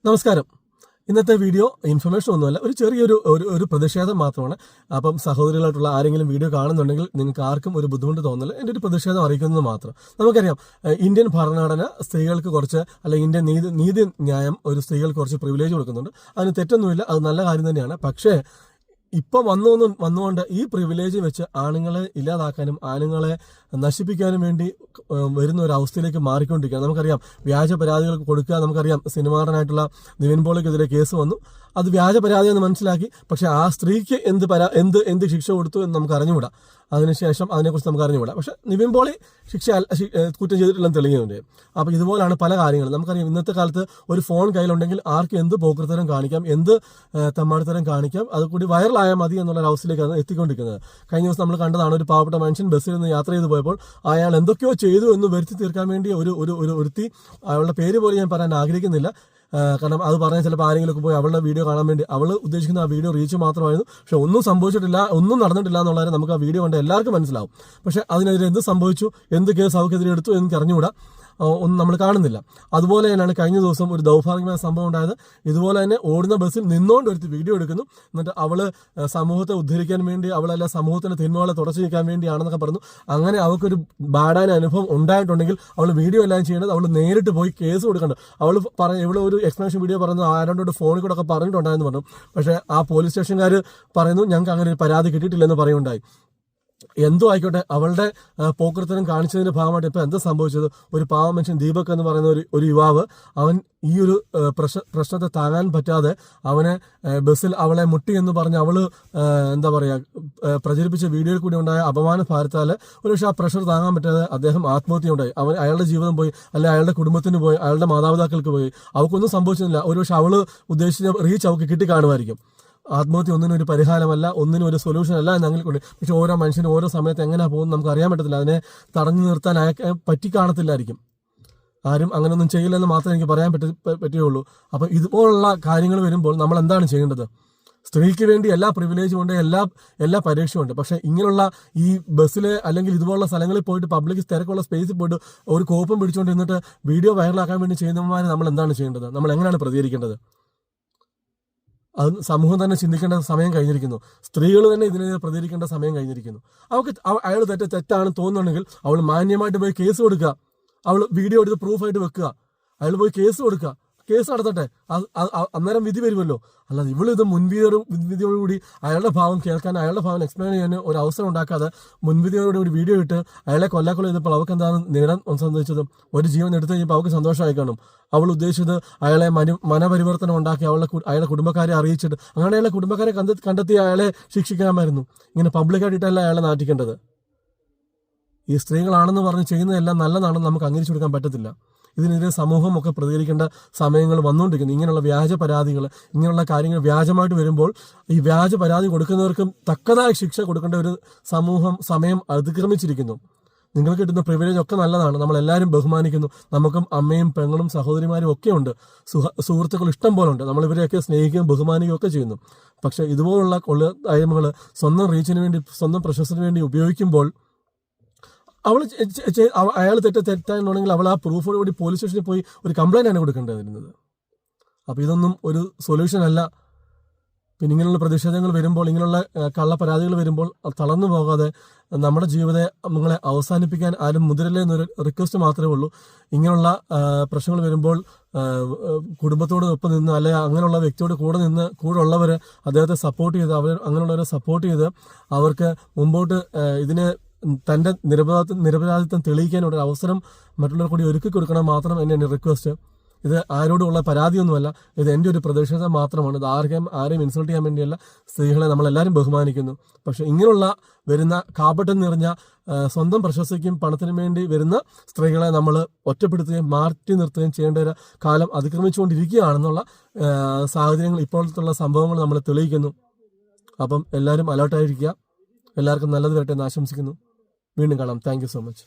നമസ്കാരം. ഇന്നത്തെ video information ഒന്നുമല്ല, ഒരു ചെറിയൊരു ഒരു പ്രതിഷേധം മാത്രമാണ്. അപ്പം സഹോദരികളായിട്ടുള്ള ആരെങ്കിലും വീഡിയോ കാണുന്നുണ്ടെങ്കിൽ നിങ്ങൾക്ക് ആർക്കും ഒരു ബുദ്ധിമുട്ട് തോന്നില്ല, എൻ്റെ ഒരു പ്രതിഷേധം അറിയിക്കുന്നത് മാത്രം. നമുക്കറിയാം, ഇന്ത്യൻ ഭരണഘടന സ്ത്രീകൾക്ക് കുറച്ച്, അല്ലെങ്കിൽ ഇന്ത്യൻ നീതി ന്യായം ഒരു സ്ത്രീകൾക്ക് കുറച്ച് പ്രിവിലേജ് കൊടുക്കുന്നുണ്ട്. അതിന് തെറ്റൊന്നുമില്ല, അത് നല്ല കാര്യം തന്നെയാണ്. പക്ഷേ ഇപ്പം വന്നുകൊണ്ട് ഈ പ്രിവിലേജ് വെച്ച് ആണുങ്ങളെ ഇല്ലാതാക്കാനും ആണുങ്ങളെ നശിപ്പിക്കാനും വേണ്ടി വരുന്ന ഒരു അവസ്ഥയിലേക്ക് മാറിക്കൊണ്ടിരിക്കുകയാണ്. നമുക്കറിയാം, വ്യാജ പരാതികൾക്ക് കൊടുക്കുക. നമുക്കറിയാം, സിനിമാടനായിട്ടുള്ള നിവിൻ പോളിക്കെതിരെ കേസ് വന്നു. അത് വ്യാജ പരാതി എന്ന് മനസ്സിലാക്കി. പക്ഷെ ആ സ്ത്രീക്ക് എന്ത് ശിക്ഷ കൊടുത്തു എന്ന് നമുക്ക് അറിഞ്ഞുകൂടാ. അതിനുശേഷം അതിനെക്കുറിച്ച് നമുക്ക് അറിഞ്ഞുകൂടാ. പക്ഷെ നിവിൻ പോളി കുറ്റം ചെയ്തിട്ടില്ലെന്ന് തെളിയുന്നുണ്ട്. അപ്പോൾ ഇതുപോലാണ് പല കാര്യങ്ങളും. നമുക്കറിയാം, ഇന്നത്തെ കാലത്ത് ഒരു ഫോൺ കയ്യിലുണ്ടെങ്കിൽ ആർക്ക് എന്ത് പോക്കൃത്തരം കാണിക്കാം, എന്ത് തെമ്മാടിത്തരം കാണിക്കാം, അത് കൂടി വൈറലായാൽ മതി എന്നുള്ള അവസ്ഥയിലേക്കാണ് എത്തിക്കൊണ്ടിരിക്കുന്നത്. കഴിഞ്ഞ ദിവസം നമ്മൾ കണ്ടതാണ്, ഒരു പാവപ്പെട്ട മനുഷ്യൻ ബസ്സിൽ നിന്ന് യാത്ര ചെയ്ത് പോയപ്പോൾ അയാൾ എന്തൊക്കെയോ ചെയ്തു എന്ന് വരുത്തി തീർക്കാൻ വേണ്ടി ഒരുത്തി, അവളുടെ പേര് പോലും ഞാൻ പറയാൻ ആഗ്രഹിക്കുന്നില്ല, കാരണം അത് പറഞ്ഞാൽ ചിലപ്പോൾ ആരെങ്കിലുമൊക്കെ പോയി അവളുടെ വീഡിയോ കാണാൻ വേണ്ടി, അവൾ ഉദ്ദേശിക്കുന്ന ആ വീഡിയോ റീച്ച് മാത്രമായിരുന്നു. പക്ഷെ ഒന്നും സംഭവിച്ചിട്ടില്ല, ഒന്നും നടന്നിട്ടില്ല എന്നുള്ളത് നമുക്ക് ആ വീഡിയോ കണ്ട് എല്ലാവർക്കും മനസ്സിലാവും. പക്ഷെ അതിനെതിരെ എന്ത് സംഭവിച്ചു, എന്ത് കേസ് അവൾക്കെതിരെ എടുത്തു എന്ന് അറിഞ്ഞുകൂടാ, ഒന്നും നമ്മൾ കാണുന്നില്ല. അതുപോലെ തന്നെയാണ് കഴിഞ്ഞ ദിവസം ഒരു ദൗർഭാഗ്യമായ സംഭവം ഉണ്ടായത്. ഇതുപോലെ തന്നെ ഓടുന്ന ബസ്സിൽ നിന്നുകൊണ്ട് ഒരു വീഡിയോ എടുക്കുന്നു. എന്നിട്ട് അവള് സമൂഹത്തെ ഉദ്ധരിക്കാൻ വേണ്ടി, അവളെല്ലാം സമൂഹത്തിന്റെ തിന്മകളെ തുടച്ചു നീക്കാൻ വേണ്ടിയാണെന്നൊക്കെ പറഞ്ഞു. അങ്ങനെ അവൾക്കൊരു ബാഡായ അനുഭവം ഉണ്ടായിട്ടുണ്ടെങ്കിൽ അവൾ വീഡിയോ എല്ലാം ചെയ്യേണ്ടത് അവൾ നേരിട്ട് പോയി കേസ് കൊടുക്കേണ്ടത്. ഇവിടെ ഒരു എക്സ്പ്ലനേഷൻ വീഡിയോ പറയുന്നത് ആരോട് ഫോണിൽ കൂടെ ഒക്കെ പറഞ്ഞിട്ടുണ്ടായെന്ന് പറഞ്ഞു. പക്ഷേ ആ പോലീസ് സ്റ്റേഷൻകാർ പറയുന്നു ഞങ്ങൾക്ക് അങ്ങനെ ഒരു പരാതി കിട്ടിയിട്ടില്ലെന്ന് പറയുണ്ടായി. എന്തോ ആയിക്കോട്ടെ, അവളുടെ പോക്കൃത്തരം കാണിച്ചതിന്റെ ഭാഗമായിട്ട് ഇപ്പൊ എന്താ സംഭവിച്ചത്? ഒരു പാവ മനുഷ്യൻ ദീപക് എന്ന് പറയുന്ന ഒരു യുവാവ്, അവൻ ഈ ഒരു പ്രശ്നത്തെ താങ്ങാൻ പറ്റാതെ അവനെ ബസ്സിൽ അവളെ മുട്ടി എന്ന് പറഞ്ഞ് അവള് എന്താ പറയാ പ്രചരിപ്പിച്ച വീഡിയോയിൽ കൂടി ഉണ്ടായ അപമാന ഭാരത്താല് ഒരുപക്ഷെ ആ പ്രഷർ താങ്ങാൻ പറ്റാതെ അദ്ദേഹം ആത്മഹത്യ ഉണ്ടായി. അയാളുടെ ജീവിതം പോയി, അല്ലെ അയാളുടെ കുടുംബത്തിന് പോയി, അയാളുടെ മാതാപിതാക്കൾക്ക് പോയി. അവൾക്കൊന്നും സംഭവിച്ചില്ല. ഒരുപക്ഷെ അവള് ഉദ്ദേശിച്ച റീച്ച് അവൾക്ക് കിട്ടിക്കാണുമായിരിക്കും. ആത്മഹത്യ ഒന്നിനും ഒരു പരിഹാരമല്ല, ഒന്നിനും ഒരു സൊല്യൂഷൻ അല്ല എന്നങ്ങനെ കൊണ്ട്. പക്ഷെ ഓരോ മനുഷ്യനും ഓരോ സമയത്ത് എങ്ങനെയാ പോകുന്നത് നമുക്ക് അറിയാൻ പറ്റത്തില്ല. അതിനെ തടഞ്ഞു നിർത്താൻ പറ്റിക്കാണത്തില്ലായിരിക്കും. ആരും അങ്ങനെയൊന്നും ചെയ്യില്ലെന്ന് മാത്രമേ എനിക്ക് പറയാൻ പറ്റുകയുള്ളൂ. അപ്പം ഇതുപോലുള്ള കാര്യങ്ങൾ വരുമ്പോൾ നമ്മൾ എന്താണ് ചെയ്യേണ്ടത്? സ്ത്രീക്ക് വേണ്ടി എല്ലാ പ്രിവിലേജും ഉണ്ട്, എല്ലാ പരീക്ഷയും ഉണ്ട്. പക്ഷെ ഇങ്ങനെയുള്ള ഈ ബസ്സിൽ അല്ലെങ്കിൽ ഇതുപോലുള്ള സ്ഥലങ്ങളിൽ പോയിട്ട് പബ്ലിക് തിരക്കുള്ള സ്പേസിൽ പോയിട്ട് ഒരു കോപ്പം പിടിച്ചുകൊണ്ടിരുന്നിട്ട് വീഡിയോ വൈറലാക്കാൻ വേണ്ടി ചെയ്യുന്നവന്മാരെ നമ്മൾ എന്താണ് ചെയ്യേണ്ടത്? നമ്മൾ എങ്ങനെയാണ് പ്രതികരിക്കേണ്ടത്? അത് സമൂഹം തന്നെ ചിന്തിക്കേണ്ട സമയം കഴിഞ്ഞിരിക്കുന്നു. സ്ത്രീകൾ തന്നെ ഇതിനെതിരെ പ്രതികരിക്കേണ്ട സമയം കഴിഞ്ഞിരിക്കുന്നു. അയാൾ തെറ്റാണെന്ന് തോന്നുന്നുണ്ടെങ്കിൽ അവൾ മാന്യമായിട്ട് പോയി കേസ് കൊടുക്കുക. അവൾ വീഡിയോ എടുത്ത് പ്രൂഫായിട്ട് വെക്കുക. അയാൾ പോയി കേസ് കൊടുക്കുക, കേസ് നടത്തട്ടെ, അന്നേരം വിധി വരുമല്ലോ. അല്ലാതെ ഇവളിത് മുൻവിധിയോടുകൂടി അയാളുടെ ഭാവം കേൾക്കാൻ, അയാളുടെ ഭാവം എക്സ്പ്ലെയിൻ ചെയ്യാൻ ഒരു അവസരം ഉണ്ടാക്കാതെ മുൻവിധിയോടുകൂടി വീഡിയോ ഇട്ട് അയാളെ കൊല്ലാക്കൊല ചെയ്തപ്പോൾ അവൾക്ക് എന്താണ് നേടാൻ സംഭവിച്ചത്? ഒരു ജീവൻ എടുത്തു കഴിഞ്ഞപ്പോൾ അവൾക്ക് സന്തോഷമായി കാണും. അവൾ ഉദ്ദേശിച്ചത് അയാളെ മനപരിവർത്തനം ഉണ്ടാക്കി അയാളുടെ കുടുംബക്കാരെ അറിയിച്ചിട്ട്, അങ്ങനെ അയാളെ കുടുംബക്കാരെ കണ്ടെത്തി അയാളെ ശിക്ഷിക്കാമായിരുന്നു. ഇങ്ങനെ പബ്ലിക്കായിട്ടല്ല അയാളെ നാട്ടിക്കേണ്ടത്. ഈ സ്ത്രീകളാണെന്ന് പറഞ്ഞ് ചെയ്യുന്നതെല്ലാം നല്ലതാണെന്ന് നമുക്ക് അംഗീകരിച്ചു കൊടുക്കാൻ പറ്റത്തില്ല. ഇതിനെതിരെ സമൂഹമൊക്കെ പ്രതികരിക്കേണ്ട സമയങ്ങൾ വന്നുകൊണ്ടിരിക്കുന്നു. ഇങ്ങനെയുള്ള വ്യാജ പരാതികൾ, ഇങ്ങനെയുള്ള കാര്യങ്ങൾ വ്യാജമായിട്ട് വരുമ്പോൾ ഈ വ്യാജ പരാതി കൊടുക്കുന്നവർക്കും തക്കതായ ശിക്ഷ കൊടുക്കേണ്ട ഒരു സമയം അതിക്രമിച്ചിരിക്കുന്നു. നിങ്ങൾക്ക് കിട്ടുന്ന പ്രിവിലേജ് ഒക്കെ നല്ലതാണ്, നമ്മളെല്ലാവരും ബഹുമാനിക്കുന്നു. നമുക്കും അമ്മയും പെങ്ങളും സഹോദരിമാരും ഒക്കെ ഉണ്ട്, സുഹൃത്തുക്കൾ ഇഷ്ടം പോലെ ഉണ്ട്. നമ്മളിവരെയൊക്കെ സ്നേഹിക്കുകയും ബഹുമാനിക്കുകയും ഒക്കെ ചെയ്യുന്നു. പക്ഷെ ഇതുപോലുള്ള കൊള്ളയമ്മകൾ സ്വന്തം റീച്ചിന് വേണ്ടി, സ്വന്തം പ്രശസ്തിന് വേണ്ടി ഉപയോഗിക്കുമ്പോൾ അയാൾ തെറ്റാണെന്നുണ്ടെങ്കിൽ അവൾ ആ പ്രൂഫോടുകൂടി പോലീസ് സ്റ്റേഷനിൽ പോയി ഒരു കംപ്ലൈൻ്റ് ആണ് കൊടുക്കേണ്ടതിരുന്നത്. അപ്പോൾ ഇതൊന്നും ഒരു സൊല്യൂഷൻ അല്ല. പിന്നെ ഇങ്ങനെയുള്ള പ്രതിഷേധങ്ങൾ വരുമ്പോൾ, ഇങ്ങനെയുള്ള കള്ള പരാതികൾ വരുമ്പോൾ തളർന്നു പോകാതെ നമ്മുടെ ജീവിതങ്ങളെ അവസാനിപ്പിക്കാൻ ആരും മുതിരല്ലേ എന്നൊരു റിക്വസ്റ്റ് മാത്രമേ ഉള്ളൂ. ഇങ്ങനെയുള്ള പ്രശ്നങ്ങൾ വരുമ്പോൾ കുടുംബത്തോട് ഒപ്പം നിന്ന്, അല്ലെങ്കിൽ അങ്ങനെയുള്ള വ്യക്തിയോട് കൂടെ ഉള്ളവർ അദ്ദേഹത്തെ സപ്പോർട്ട് ചെയ്ത്, അങ്ങനെയുള്ളവരെ സപ്പോർട്ട് ചെയ്ത് അവർക്ക് മുമ്പോട്ട് ഇതിനെ തൻ്റെ നിരപരാധിത്വം തെളിയിക്കാനുള്ള അവസരം മറ്റുള്ളവർ കൂടി ഒരുക്കി കൊടുക്കണം മാത്രം എൻ്റെ റിക്വസ്റ്റ്. ഇത് ആരോടുമുള്ള പരാതിയൊന്നുമല്ല, ഇത് എൻ്റെ ഒരു പ്രതിഷേധം മാത്രമാണ്. ഇത് ആരെയും ഇൻസൾട്ട് ചെയ്യാൻ വേണ്ടിയല്ല. സ്ത്രീകളെ നമ്മളെല്ലാവരും ബഹുമാനിക്കുന്നു. പക്ഷെ ഇങ്ങനെയുള്ള വരുന്ന കാപട്യം നിറഞ്ഞ സ്വന്തം പ്രശസ്തിക്കും പണത്തിനും വേണ്ടി വരുന്ന സ്ത്രീകളെ നമ്മൾ ഒറ്റപ്പെടുത്തുകയും മാറ്റി നിർത്തുകയും ചെയ്യേണ്ട ഒരു കാലം അതിക്രമിച്ചുകൊണ്ടിരിക്കുകയാണെന്നുള്ള സാഹചര്യങ്ങൾ, ഇപ്പോഴത്തുള്ള സംഭവങ്ങൾ നമ്മൾ തെളിയിക്കുന്നു. അപ്പം എല്ലാവരും അലേർട്ടായിരിക്കുക. എല്ലാവർക്കും നല്ലത് വരട്ടെ എന്ന് ആശംസിക്കുന്നു. വീണ്ടും കാണാം. Thank you so much.